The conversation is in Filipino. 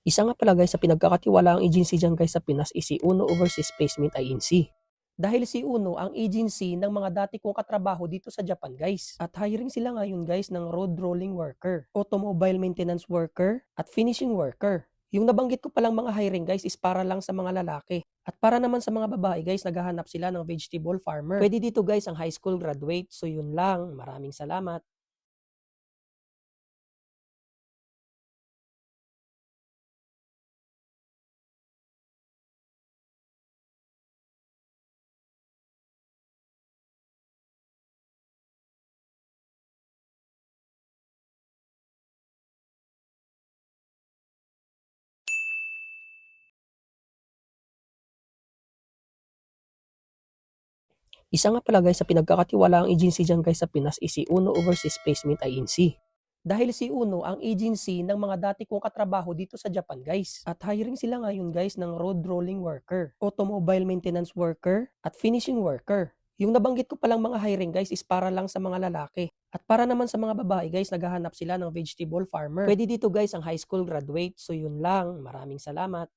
Isa nga pala guys sa pinagkakatiwalaang agency diyan guys sa Pinas is si Uno Overseas Placement Inc. Dahil si Uno ang agency ng mga dati kong katrabaho dito sa Japan guys. At hiring sila ngayon guys ng road rolling worker, automobile maintenance worker, at finishing worker. Yung nabanggit ko palang mga hiring guys is para lang sa mga lalaki. At para naman sa mga babae guys, naghahanap sila ng vegetable farmer. Pwede dito guys ang high school graduate. So yun lang, maraming salamat. Isa nga pala guys sa pinagkakatiwalaang agency diyan guys sa Pinas is si Uno Overseas Placement Inc. Dahil si Uno ang agency ng mga dati kong katrabaho dito sa Japan guys. At hiring sila ngayon guys ng road rolling worker, automobile maintenance worker, at finishing worker. Yung nabanggit ko palang mga hiring guys is para lang sa mga lalaki. At para naman sa mga babae guys, naghahanap sila ng vegetable farmer. Pwede dito guys ang high school graduate. So yun lang, maraming salamat.